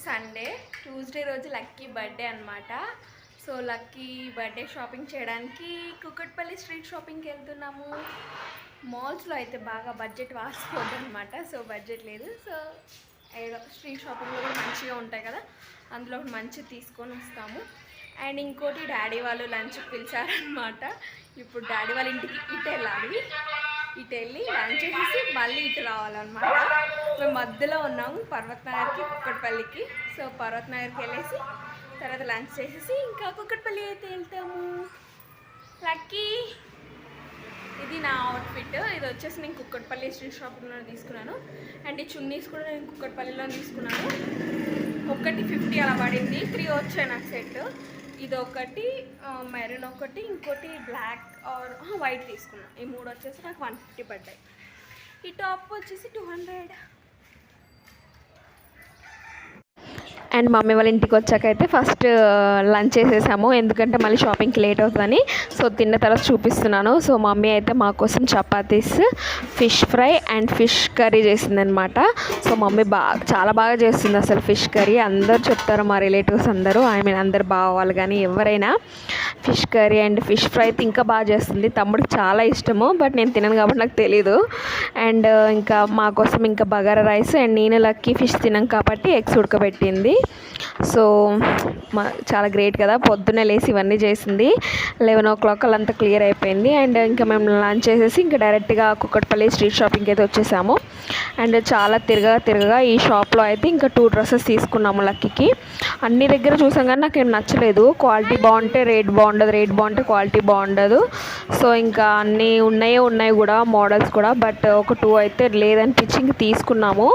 Sunday, Tuesday రోజు lucky birthday అనమాట. So lucky birthday shopping చేయడానికి కుకట్పల్లి స్ట్రీట్ షాపింగ్కి వెళ్తున్నాము. మాల్స్లో అయితే బాగా బడ్జెట్ వాసిపోద్ది అనమాట. సో బడ్జెట్ లేదు. సో ఏదో స్ట్రీట్ షాపింగ్లో కూడా మంచిగా ఉంటాయి కదా, అందులో మంచిగా తీసుకొని వస్తాము. అండ్ ఇంకోటి డాడీ వాళ్ళు లంచ్కి పిలిచారనమాట. ఇప్పుడు డాడీ వాళ్ళ ఇంటికి ఇటు వెళ్ళాలి. ఇటు వెళ్ళి లంచ్ చేసేసి మళ్ళీ ఇటు రావాలన్నమాట. మేము మధ్యలో ఉన్నాము పర్వత్ నగర్కి కుక్కట్పల్లికి. సో పర్వత్ నగర్కి వెళ్ళేసి తర్వాత లంచ్ చేసేసి ఇంకా కుక్కట్పల్లి అయితే వెళ్తాము. లక్కీ ఇది నా అవుట్ఫిట్. ఇది వచ్చేసి నేను కుక్కట్పల్లి స్ట్రీట్ షాపింగ్లో తీసుకున్నాను. అండ్ ఈ చున్నీస్ కూడా నేను కుక్కట్పల్లిలో తీసుకున్నాను. ఒకటి 50 అలా పడింది. 3 వచ్చాయి నాకు సెట్. ఇది ఒకటి మెరూన్, ఒకటి ఇంకోటి బ్లాక్ ఆర్ వైట్ తీసుకున్నాను. ఈ 3 వచ్చేసి నాకు 150 పడ్డాయి. ఈ టాప్ వచ్చేసి 200. అండ్ మమ్మీ వాళ్ళ ఇంటికి వచ్చాకైతే ఫస్ట్ లంచ్ చేసేసాము, ఎందుకంటే మళ్ళీ షాపింగ్కి లేట్ అవుతుందని. సో తిన్న తర్వాత చూపిస్తున్నాను. సో మమ్మీ అయితే మా కోసం chapatis, fish fry and fish curry చేసిందనమాట. సో మమ్మీ చాలా బాగా చేస్తుంది అసలు ఫిష్ కర్రీ. అందరూ చెప్తారు, మా రిలేటివ్స్ అందరూ, అందరు బావాలి కానీ ఎవరైనా fish curry and fish fry అయితే ఇంకా బాగా చేస్తుంది. తమ్ముడికి చాలా ఇష్టము, బట్ నేను తినను కాబట్టి నాకు తెలీదు. అండ్ ఇంకా మా కోసం ఇంకా బగారా రైస్, అండ్ నేను లక్కీ ఫిష్ తినను కాబట్టి ఎగ్స్ ఉడకబెట్టింది. సో చాలా గ్రేట్ కదా, పొద్దున్నే లేసి ఇవన్నీ చేసింది. 11 o'clock అంతా క్లియర్ అయిపోయింది. అండ్ ఇంకా మేము లంచ్ చేసేసి ఇంకా డైరెక్ట్గా కుక్కట్పల్లి స్ట్రీట్ షాపింగ్కి అయితే వచ్చేసాము. అండ్ చాలా తిరగగా ఈ షాప్లో అయితే ఇంకా 2 డ్రెస్సెస్ తీసుకున్నాము లక్కీకి. అన్ని దగ్గర చూసాం కానీ నాకేం నచ్చలేదు. క్వాలిటీ బాగుంటే రేట్ బాగుండదు, రేట్ బాగుంటే క్వాలిటీ బాగుండదు. సో ఇంకా అన్నీ ఉన్నాయి కూడా మోడల్స్ కూడా, బట్ ఒక 2 అయితే లేదనిపించి ఇంక తీసుకున్నాము.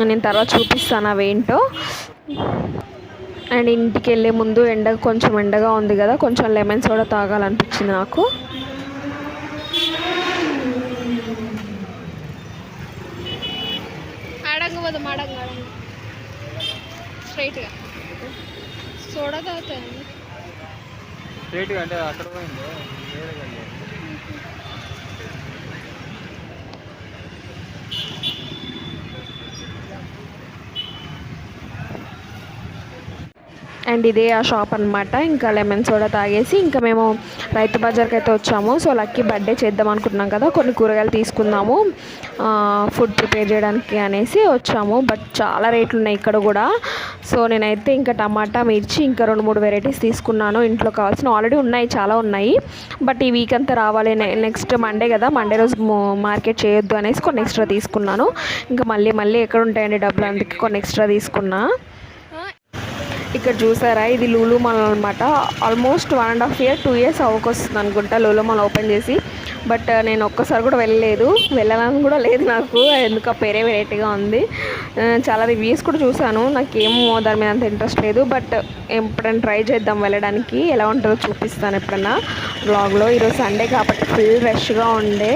నేను తర్వాత చూపిస్తాను అవేంటో. అండ్ ఇంటికి వెళ్ళే ముందు కొంచెం ఎండగా ఉంది కదా, కొంచెం లెమన్ సోడా తాగాలనిపించింది నాకు. స్ట్రైట్గా సోడా తాగుతాను. స్ట్రైట్గా అంటే అక్కడ పోయింది. అండ్ ఇదే ఆ షాప్ అనమాట. ఇంకా లెమన్ సోడా తాగేసి ఇంకా మేము రైతు బజార్కి అయితే వచ్చాము. సో లక్కీ బర్త్డే చేద్దాం అనుకుంటున్నాం కదా, కొన్ని కూరగాయలు తీసుకుందాము ఫుడ్ ప్రిపేర్ చేయడానికి అనేసి వచ్చాము. బట్ చాలా రేట్లు ఉన్నాయి ఇక్కడ కూడా. సో నేనైతే ఇంకా టమాటా, మిర్చి ఇంకా 2-3 వెరైటీస్ తీసుకున్నాను. ఇంట్లో కావాల్సిన ఆల్రెడీ ఉన్నాయి, చాలా ఉన్నాయి. బట్ ఈ వీక్ అంతా రావాలి, నెక్స్ట్ మండే కదా, మండే రోజు మార్కెట్ చేయొద్దు అనేసి కొన్ని ఎక్స్ట్రా తీసుకున్నాను. ఇంకా మళ్ళీ ఎక్కడ ఉంటాయండి డబ్బులు, అందుకే కొన్ని ఎక్స్ట్రా తీసుకున్నా. ఇక్కడ చూసారా, ఇది లూలు మాల్ అనమాట. ఆల్మోస్ట్ 1.5 year 2 years అవ్వకొస్తుంది అనుకుంటా లూలు మాల్ ఓపెన్ చేసి. బట్ నేను ఒక్కసారి కూడా వెళ్ళాలని కూడా లేదు నాకు, ఎందుకు ఆ పేరే వెరైటీగా ఉంది. చాలా రివ్యూస్ కూడా చూసాను, నాకేమో దాని మీద అంత ఇంట్రెస్ట్ లేదు. బట్ ఎప్పుడైనా ట్రై చేద్దాం వెళ్ళడానికి, ఎలా ఉంటుందో చూపిస్తాను ఎప్పుడన్నా బ్లాగ్లో. ఈరోజు సండే కాబట్టి ఫుల్ రష్గా ఉండే.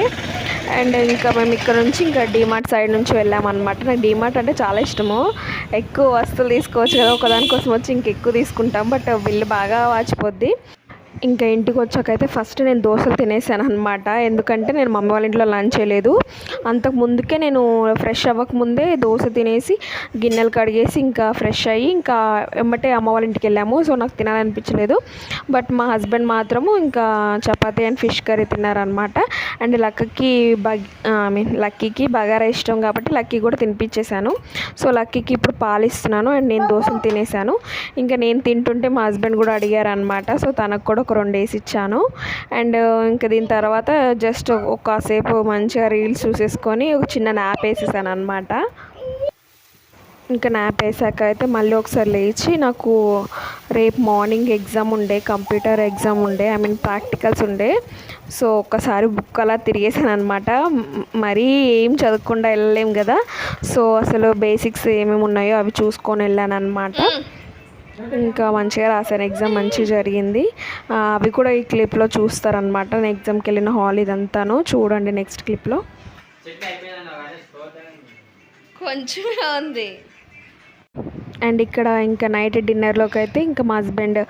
అండ్ ఇంకా మేము ఇక్కడ నుంచి ఇంకా డీమార్ట్ సైడ్ నుంచి వెళ్ళామన్నమాట. నాకు డీమార్ట్ అంటే చాలా ఇష్టము. ఎక్కువ వస్తువులు తీసుకోవచ్చు కదా, ఒకదానికోసం వచ్చి ఇంకెక్కువ తీసుకుంటాం. బట్ బిల్లు బాగా వాచిపోద్ది. ఇంకా ఇంటికి వచ్చాకైతే ఫస్ట్ నేను దోశలు తినేసాను అనమాట. ఎందుకంటే నేను మమ్మీ వాళ్ళ ఇంట్లో లంచ్ చేయలేదు. అంతకు ముందుకే నేను ఫ్రెష్ అవ్వకముందే దోశ తినేసి గిన్నెలు కడిగేసి ఇంకా ఫ్రెష్ అయ్యి ఇంకా ఎమ్మటే అమ్మ వాళ్ళ ఇంటికి వెళ్ళాము. సో నాకు తినాలనిపించలేదు. బట్ మా హస్బెండ్ మాత్రము ఇంకా చపాతీ అండ్ ఫిష్ కర్రీ తిన్నారనమాట. అండ్ లక్కీకి బగారా ఇష్టం కాబట్టి లక్కీ కూడా తినిపించేశాను. సో లక్కీకి ఇప్పుడు పాలు ఇస్తున్నాను. అండ్ నేను దోశలు తినేసాను. ఇంకా నేను తింటుంటే మా హస్బెండ్ కూడా అడిగారు అనమాట. సో తనకు కూడా ఒక 2 వేసి ఇచ్చాను. అండ్ ఇంకా దీని తర్వాత జస్ట్ ఒకసేపు మంచిగా రీల్స్ చూసేసుకొని ఒక చిన్న నాప్ వేసేసాను అనమాట. ఇంకా నాప్ వేసాక అయితే మళ్ళీ ఒకసారి లేచి, నాకు రేపు మార్నింగ్ ఎగ్జామ్ ఉండే, కంప్యూటర్ ఎగ్జామ్ ఉండే, ప్రాక్టికల్స్ ఉండే. సో ఒక్కసారి బుక్ అలా తిరిగేసాను అనమాట. మరీ ఏం చదవకుండా వెళ్ళలేం కదా. సో అసలు బేసిక్స్ ఏమేమి ఉన్నాయో అవి చూసుకొని వెళ్ళాను అనమాట. ఇంకా మంచిగా రాశాను, ఎగ్జామ్ మంచిగా జరిగింది. అవి కూడా ఈ క్లిప్లో చూస్తారనమాట. నేను ఎగ్జామ్కి వెళ్ళిన హాల్ ఇదంతాను చూడండి నెక్స్ట్ క్లిప్లో. కొంచెం ఉంది. అండ్ ఇక్కడ ఇంకా నైట్ డిన్నర్లోకి అయితే ఇంకా మా హస్బెండ్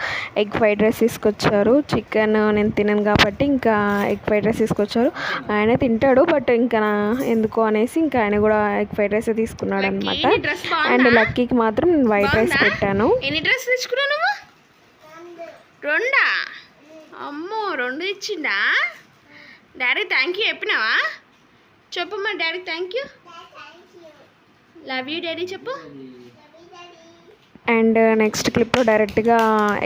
ఎగ్ ఫ్రైడ్ రైస్ తీసుకొచ్చారు. చికెన్ నేను తినను కాబట్టి ఇంకా ఎగ్ ఫ్రైడ్ రైస్ తీసుకొచ్చారు. ఆయన తింటాడు బట్ ఇంకా ఎందుకు అనేసి ఇంకా ఆయన కూడా ఎగ్ ఫ్రైడ్ రైస్ తీసుకున్నాడు అనమాట. అండ్ లక్కీకి మాత్రం నేను వైట్ రైస్ పెట్టాను. ఎన్ని డ్రెస్ తెచ్చుకున్నావు నువ్వు? రెండా? అమ్మో, 2 ఇచ్చిండా? డాడీ థ్యాంక్ యూ చెప్పినావా? చెప్పమ్మా daddy thank you. Love you daddy చెప్పు. అండ్ నెక్స్ట్ క్లిప్లో డైరెక్ట్గా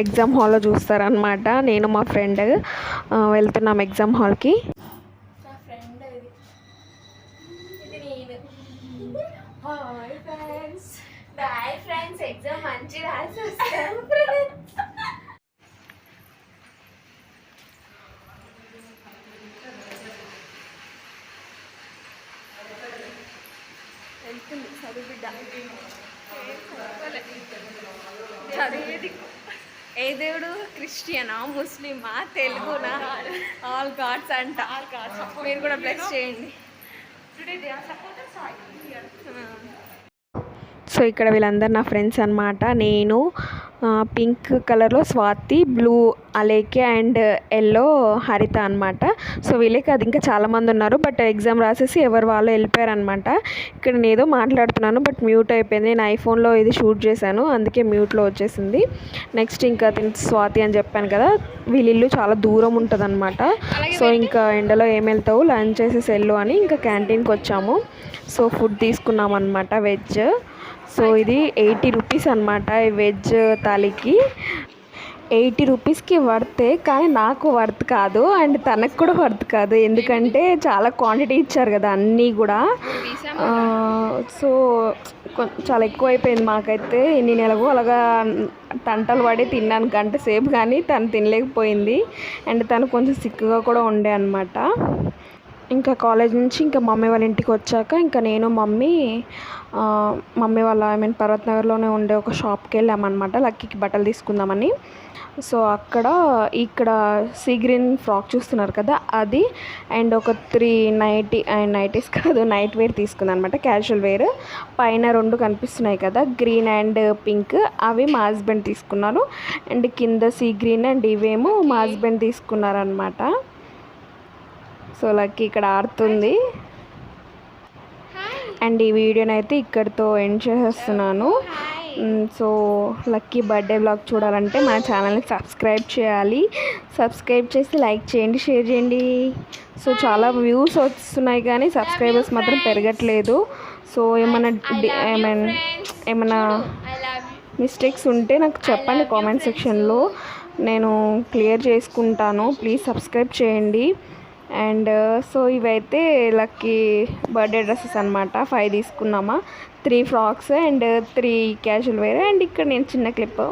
ఎగ్జామ్ హాల్లో చూస్తారనమాట. నేను మా ఫ్రెండ్ వెళ్తున్నాం ఎగ్జామ్ హాల్కి. ఎగ్జామ్ మంచి రాసి వెళ్తుంది చదువు బిడ్డ. చదివేది ఏ దేవుడు? క్రిస్టియనా, ముస్లిమా, తెలుగునా? ఆల్ గాడ్స్ అంట. మీరు కూడా బ్లెస్ చేయండి. సో ఇక్కడ వీళ్ళందరూ నా ఫ్రెండ్స్ అనమాట. నేను పింక్ కలర్లో స్వాతి, బ్లూ అలేకే అండ్ ఎల్లో హరిత అనమాట. సో వీళ్ళకి అది ఇంకా చాలామంది ఉన్నారు బట్ ఎగ్జామ్ రాసేసి ఎవరు వాళ్ళు వెళ్ళిపోయారనమాట. ఇక్కడ నేను ఏదో మాట్లాడుతున్నాను బట్ మ్యూట్ అయిపోయింది. నేను ఐఫోన్లో ఇది షూట్ చేశాను అందుకే మ్యూట్లో వచ్చేసింది. నెక్స్ట్ ఇంకా స్వాతి అని చెప్పాను కదా, వీళ్ళ ఇల్లు చాలా దూరం ఉంటుంది అనమాట. సో ఇంకా ఎండలో ఏం వెళ్తావు, లంచ్ చేసేసి వెళ్ళు అని ఇంకా క్యాంటీన్కి వచ్చాము. సో ఫుడ్ తీసుకున్నాం అనమాట, వెజ్. సో ఇది 80 రూపీస్ అనమాట ఈ వెజ్ థాలీకి. 80 రూపీస్కి వర్తే, కానీ నాకు వర్త్ కాదు అండ్ తనకు కూడా వర్త్ కాదు. ఎందుకంటే చాలా క్వాంటిటీ ఇచ్చారు కదా అన్నీ కూడా. సో చాలా ఎక్కువ అయిపోయింది మాకైతే. నేను ఎలాగో అలాగా తంటలు పడి తిన్నాను గంట సేపు, కానీ తను తినలేకపోయింది. అండ్ తను కొంచెం సిక్గా కూడా ఉండే అనమాట. ఇంకా కాలేజ్ నుంచి ఇంకా మమ్మీ వాళ్ళ ఇంటికి వచ్చాక ఇంకా నేను మమ్మీ వాళ్ళ పర్వత్ నగర్లోనే ఉండే ఒక షాప్కి వెళ్ళామన్నమాట లక్కీకి బట్టలు తీసుకుందామని. సో ఇక్కడ సీ గ్రీన్ ఫ్రాక్ చూస్తున్నారు కదా అది, అండ్ ఒక 3 నైటీస్ కాదు నైట్ వేర్ తీసుకుంది అనమాట, క్యాజువల్ వేర్. పైన 2 కనిపిస్తున్నాయి కదా గ్రీన్ అండ్ పింక్, అవి మా హస్బెండ్ తీసుకున్నారు. అండ్ కింద సీ గ్రీన్ అండ్ ఇవేమో మా హస్బెండ్ తీసుకున్నారనమాట. సో లక్కీ ఇక్కడ ఆడుతుంది. అండ్ ఈ వీడియోని అయితే ఇక్కడితో ఎండ్ చేసేస్తున్నాను. సో లక్కీ బర్త్డే వ్లాగ్ చూడాలంటే మన ఛానల్ని సబ్స్క్రైబ్ చేయాలి. సబ్స్క్రైబ్ చేసి లైక్ చేయండి, షేర్ చేయండి. సో చాలా వ్యూస్ వస్తున్నాయి కానీ సబ్స్క్రైబర్స్ మాత్రం పెరగట్లేదు. సో ఏమైనా మిస్టేక్స్ ఉంటే నాకు చెప్పండి కామెంట్ సెక్షన్లో, నేను క్లియర్ చేసుకుంటాను. ప్లీజ్ సబ్స్క్రైబ్ చేయండి. అండ్ సో ఇవైతే లక్కీ బర్త్డే డ్రెస్సెస్ అనమాట. 5 తీసుకున్నామా, 3 frocks and 3 casual wear. And ఇక్కడ నేను చిన్న క్లిప్